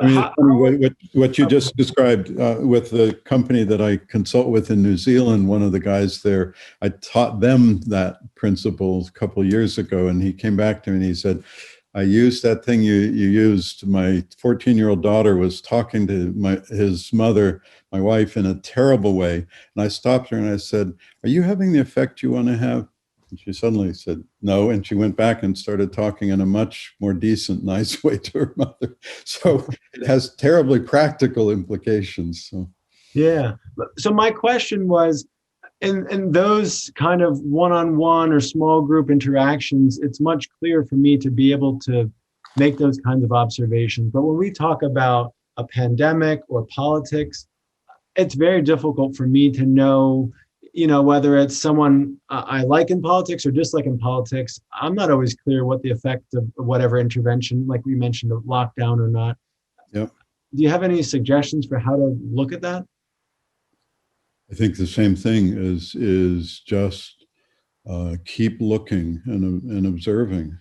I mean, it's funny what you just described with the company that I consult with in New Zealand. One of the guys there, I taught them that principle a couple of years ago, and he came back to me and he said, I used that thing you used. My 14-year-old daughter was talking to his mother, my wife, in a terrible way. And I stopped her and I said, are you having the effect you want to have? And she suddenly said, no. And she went back and started talking in a much more decent, nice way to her mother. So it has terribly practical implications. So. Yeah. So my question was, in those kind of one-on-one or small group interactions, it's much clearer for me to be able to make those kinds of observations. But when we talk about a pandemic or politics, it's very difficult for me to know, whether it's someone I like in politics or dislike in politics. I'm not always clear what the effect of whatever intervention, like we mentioned, of lockdown or not. Yep. Do you have any suggestions for how to look at that? I think the same thing is just keep looking and observing.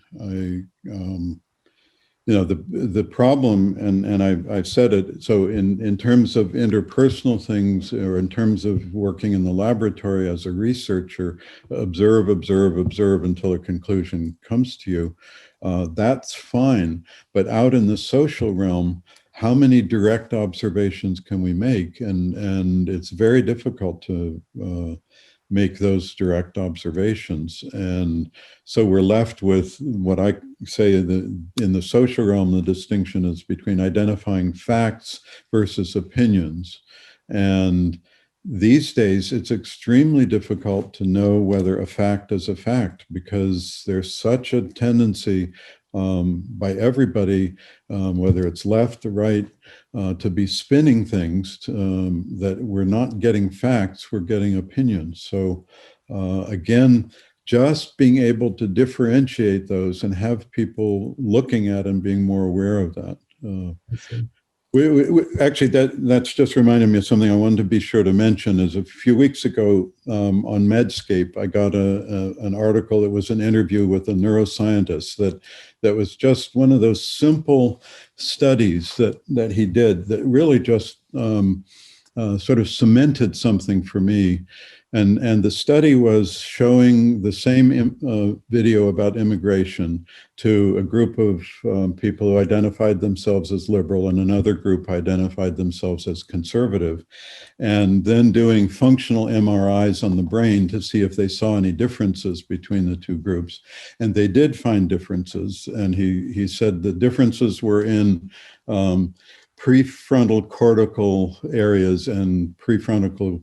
The problem, and I've said it. So in terms of interpersonal things, or in terms of working in the laboratory as a researcher, observe until a conclusion comes to you. That's fine. But out in the social realm, how many direct observations can we make? And it's very difficult to make those direct observations. And so we're left with what I say in the social realm, the distinction is between identifying facts versus opinions. And these days, it's extremely difficult to know whether a fact is a fact, because there's such a tendency by everybody, whether it's left or right, to be spinning things that we're not getting facts, we're getting opinions. So again, just being able to differentiate those and have people looking at and being more aware of that. Actually, that's just reminded me of something I wanted to be sure to mention. Is a few weeks ago on Medscape, I got an article that was an interview with a neuroscientist that was just one of those simple studies that he did that really just sort of cemented something for me. And the study was showing the same video about immigration to a group of people who identified themselves as liberal, and another group identified themselves as conservative, and then doing functional MRIs on the brain to see if they saw any differences between the two groups. And they did find differences. And he said the differences were in prefrontal cortical areas and prefrontal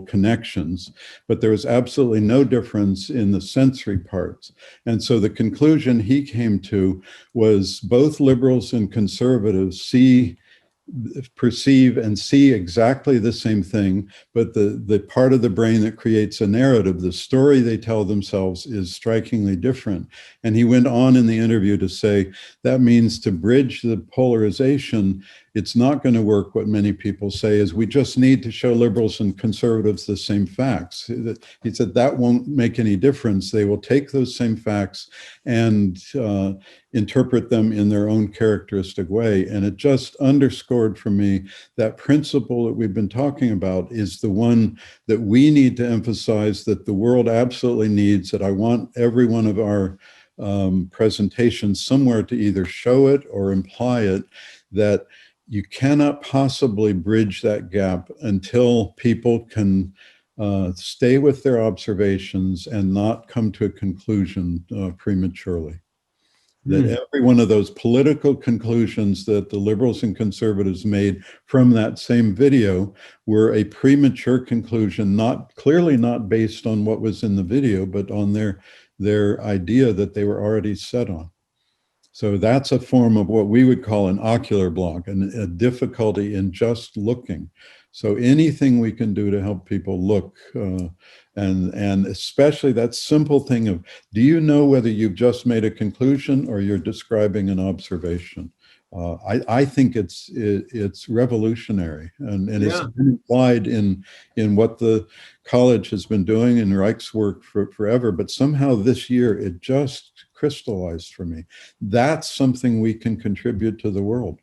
connections, but there was absolutely no difference in the sensory parts. And so the conclusion he came to was both liberals and conservatives perceive and see exactly the same thing, but the part of the brain that creates a narrative, the story they tell themselves, is strikingly different. And he went on in the interview to say that means to bridge the polarization, it's not going to work. What many people say is we just need to show liberals and conservatives the same facts. He said that won't make any difference. They will take those same facts and interpret them in their own characteristic way. And it just underscored for me that principle that we've been talking about is the one that we need to emphasize, that the world absolutely needs, that I want every one of our presentations somewhere to either show it or imply it, that you cannot possibly bridge that gap until people can stay with their observations and not come to a conclusion prematurely. That every one of those political conclusions that the liberals and conservatives made from that same video were a premature conclusion, clearly not based on what was in the video, but on their idea that they were already set on. So that's a form of what we would call an ocular block, and a difficulty in just looking. So anything we can do to help people look, and especially that simple thing of, do you know whether you've just made a conclusion or you're describing an observation? I think it's revolutionary, and it's been implied in what the college has been doing in Reich's work for forever. But somehow this year it just crystallized for me. That's something we can contribute to the world.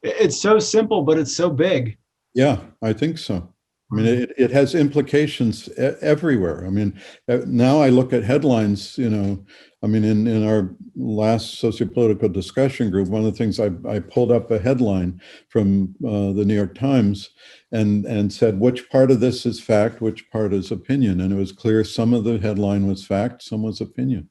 It's so simple, but it's so big. Yeah, I think so. I mean, it has implications everywhere. I mean, now I look at headlines, I mean, in our last sociopolitical discussion group, one of the things I pulled up a headline from the New York Times and said, which part of this is fact, which part is opinion? And it was clear some of the headline was fact, some was opinion.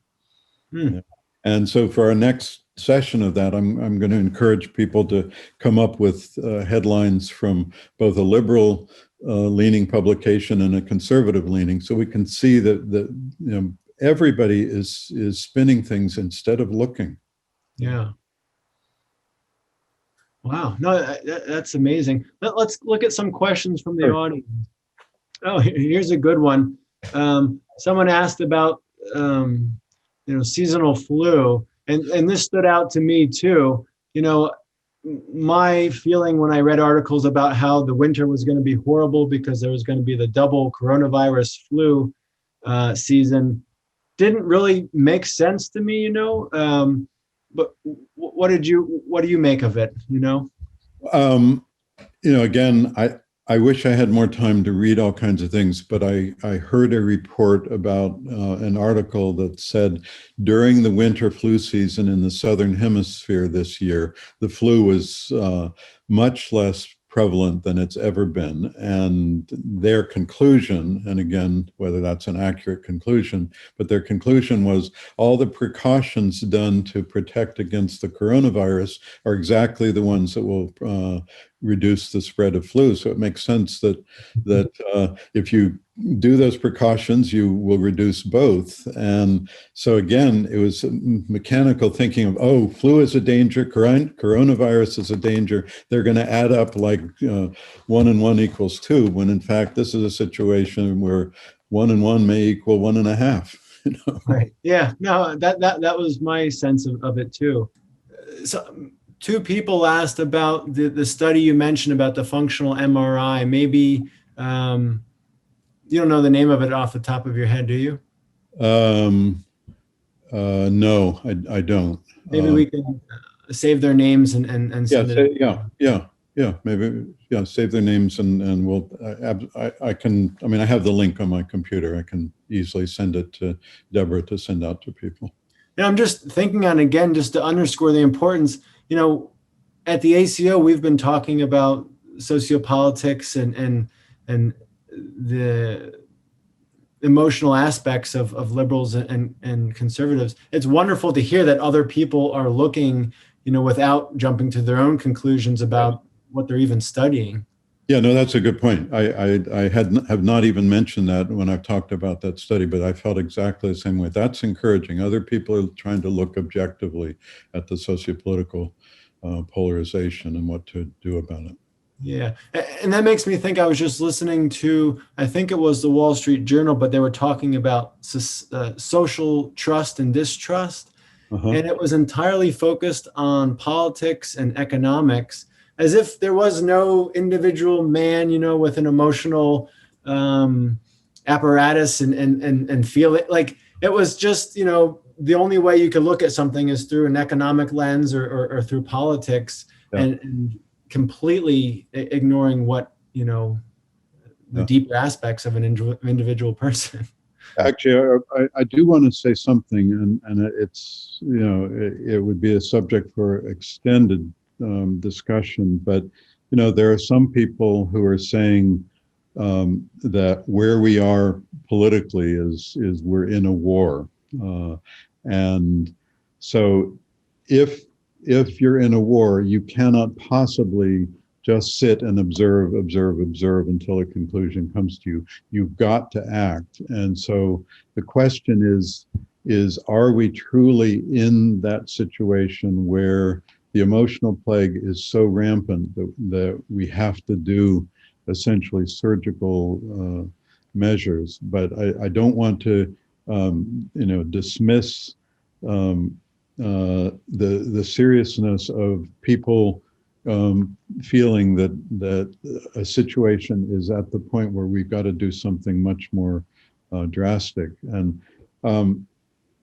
Hmm. Yeah. And so for our next session of that, I'm going to encourage people to come up with headlines from both a liberal leaning publication and a conservative leaning, so we can see that everybody is spinning things instead of looking. Yeah. Wow. No, that's amazing. Let's look at some questions from the Sure. audience. Oh, here's a good one. Someone asked about seasonal flu, and this stood out to me too. My feeling when I read articles about how the winter was going to be horrible because there was going to be the double coronavirus flu season didn't really make sense to me. But what do you make of it? Again, I wish I had more time to read all kinds of things, but I heard a report about an article that said during the winter flu season in the Southern Hemisphere this year, the flu was much less prevalent than it's ever been. And their conclusion, and again, whether that's an accurate conclusion, but their conclusion was all the precautions done to protect against the coronavirus are exactly the ones that will reduce the spread of flu. So it makes sense that if you do those precautions, you will reduce both. And so again, it was mechanical thinking of, oh, flu is a danger, coronavirus is a danger. They're going to add up like 1 and 1 equals 2, when in fact, this is a situation where 1 and 1 may equal 1.5. Right. Yeah. No, that was my sense of it too. So 2 people asked about the study you mentioned about the functional MRI. Maybe you don't know the name of it off the top of your head, do you? No, I don't. Maybe we can save their names and send it. Yeah. Maybe, save their names and we'll, I can, I mean, I have the link on my computer. I can easily send it to Deborah to send out to people. I'm just thinking on, again, just to underscore the importance, at the ACO, we've been talking about sociopolitics and the emotional aspects of liberals and conservatives. It's wonderful to hear that other people are looking, without jumping to their own conclusions about what they're even studying. Yeah, no, that's a good point. I have not even mentioned that when I've talked about that study, but I felt exactly the same way. That's encouraging. Other people are trying to look objectively at the sociopolitical polarization and what to do about it. Yeah. And that makes me think, I was just listening to, I think it was the Wall Street Journal, but they were talking about social trust and distrust. And it was entirely focused on politics and economics, as if there was no individual man, with an emotional apparatus and feel it. Like it was just, the only way you could look at something is through an economic lens or through politics, and completely ignoring what, the deeper aspects of an individual person. Actually, I do want to say something, and it's, it would be a subject for extended discussion, but, there are some people who are saying that where we are politically is we're in a war. And so if you're in a war, you cannot possibly just sit and observe until a conclusion comes to you. You've got to act. And so the question is are we truly in that situation where the emotional plague is so rampant that we have to do essentially surgical measures? But I don't want to dismiss the seriousness of people feeling that a situation is at the point where we've got to do something much more drastic. And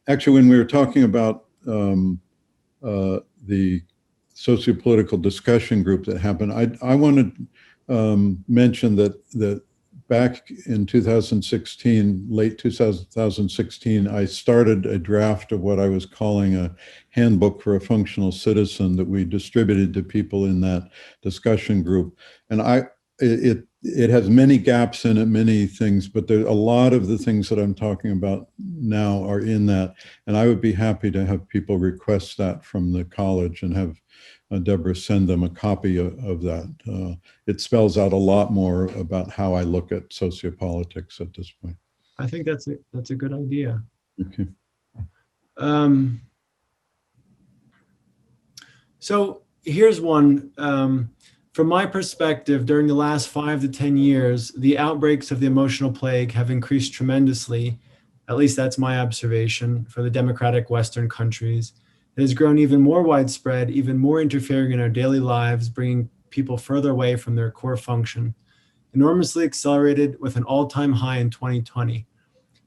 actually, when we were talking about the sociopolitical discussion group that happened. I want to mention that back in 2016, late 2016, I started a draft of what I was calling a handbook for a functional citizen that we distributed to people in that discussion group. And it has many gaps in it, many things, but there, a lot of the things that I'm talking about now are in that. And I would be happy to have people request that from the college and have Deborah send them a copy of that. It spells out a lot more about how I look at sociopolitics at this point. I think that's a good idea. Okay. So here's one. From my perspective, during the last 5 to 10 years, the outbreaks of the emotional plague have increased tremendously. At least that's my observation for the democratic Western countries. It has grown even more widespread, even more interfering in our daily lives, bringing people further away from their core function. Enormously accelerated with an all-time high in 2020.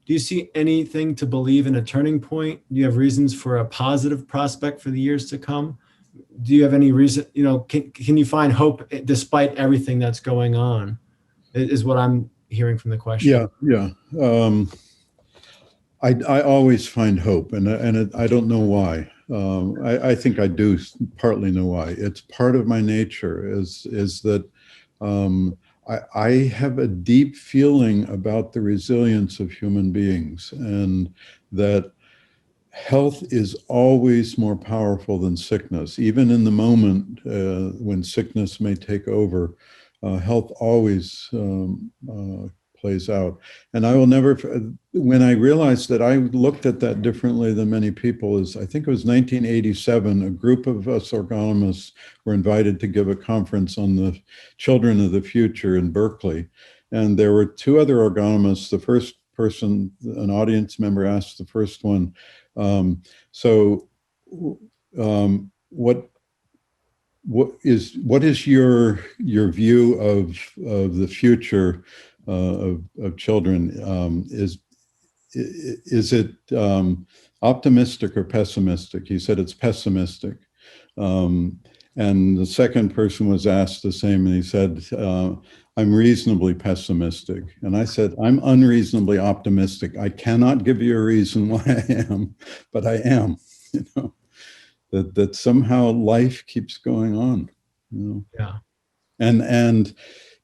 Do you see anything to believe in a turning point? Do you have reasons for a positive prospect for the years to come? Do you have any reason, can you find hope despite everything that's going on, is what I'm hearing from the question. Yeah. I always find hope, and I don't know why. I think I do partly know why. It's part of my nature is that I have a deep feeling about the resilience of human beings, and that health is always more powerful than sickness. Even in the moment when sickness may take over, health always plays out. And I will never, when I realized that, I looked at that differently than many people. I think it was 1987, a group of us orgonomists were invited to give a conference on the children of the future in Berkeley. And there were 2 other orgonomists. The first person, an audience member, asked the first one, what is your view of the future of children? Is it optimistic or pessimistic? He said it's pessimistic. And the second person was asked the same, and he said, I'm reasonably pessimistic. And I said, I'm unreasonably optimistic. I cannot give you a reason why I am, but I am, that somehow life keeps going on. Yeah. And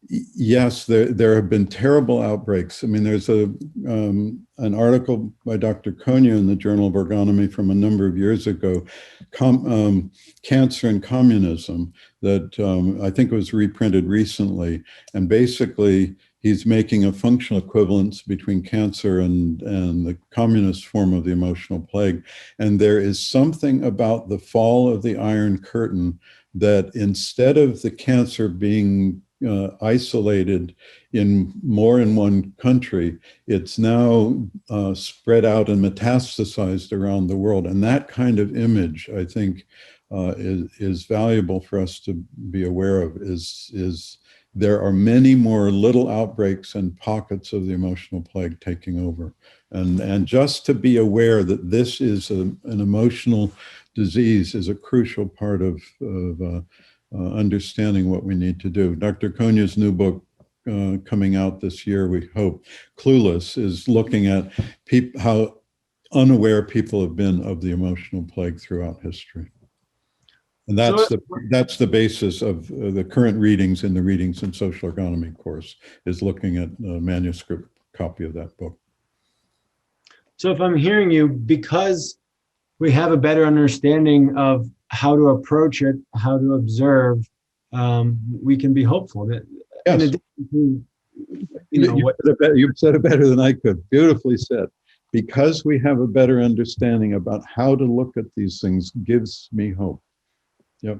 yes, there have been terrible outbreaks. I mean, there's an article by Dr. Konya in the Journal of Orgonomy from a number of years ago, Cancer and Communism, that I think was reprinted recently. And basically, he's making a functional equivalence between cancer and the communist form of the emotional plague. And there is something about the fall of the Iron Curtain that instead of the cancer being isolated in more in one country, it's now spread out and metastasized around the world. And that kind of image, I think, is valuable for us to be aware of, is there are many more little outbreaks and pockets of the emotional plague taking over. And just to be aware that this is an emotional disease is a crucial part of understanding what we need to do. Dr. Konya's new book coming out this year, we hope, Clueless, is looking at how unaware people have been of the emotional plague throughout history. And that's the basis of the current readings in the Readings in Social Orgonomy course, is looking at a manuscript copy of that book. So if I'm hearing you, because we have a better understanding of how to approach it, how to observe, we can be hopeful that, yes. In addition to, you said it better than I could. Beautifully said. Because we have a better understanding about how to look at these things gives me hope. Yep.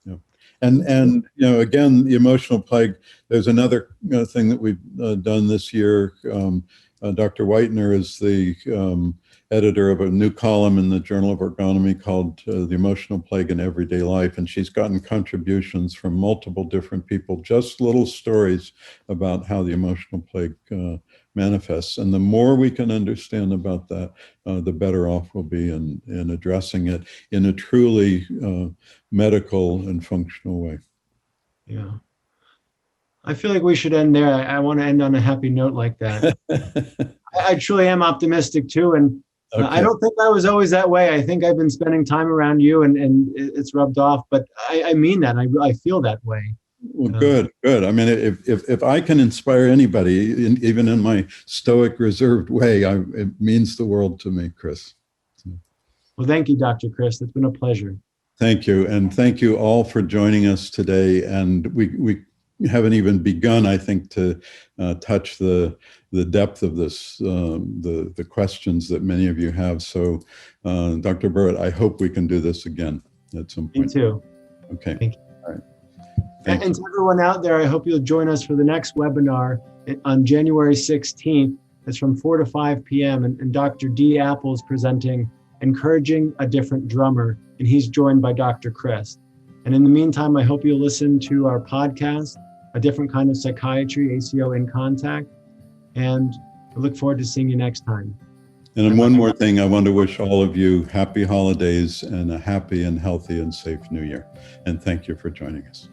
Yep. And again, the emotional plague, there's another thing that we've done this year. Dr. Whitener is the editor of a new column in the Journal of Orgonomy called The Emotional Plague in Everyday Life. And she's gotten contributions from multiple different people, just little stories about how the emotional plague manifests. And the more we can understand about that, the better off we'll be in addressing it in a truly medical and functional way. Yeah. I feel like we should end there. I want to end on a happy note like that. I truly am optimistic too. And Okay. I don't think I was always that way. I think I've been spending time around you and it's rubbed off, but I mean that. I feel that way. Well, good. I mean, if I can inspire anybody, even in my stoic, reserved way, it means the world to me, Chris. Well, thank you, Dr. Crist. It's been a pleasure. Thank you. And thank you all for joining us today. And we haven't even begun, I think, to touch the depth of this, the questions that many of you have. So, Dr. Burritt, I hope we can do this again at some point. Me too. Okay. Thank you. All right. And to everyone out there, I hope you'll join us for the next webinar on January 16th. It's from 4 to 5 p.m. And Dr. D. Apple is presenting Encouraging a Different Drummer, and he's joined by Dr. Crist. And in the meantime, I hope you'll listen to our podcast, A Different Kind of Psychiatry, ACO in Contact. And I look forward to seeing you next time. And one more thing, I want to wish all of you happy holidays and a happy and healthy and safe New Year. And thank you for joining us.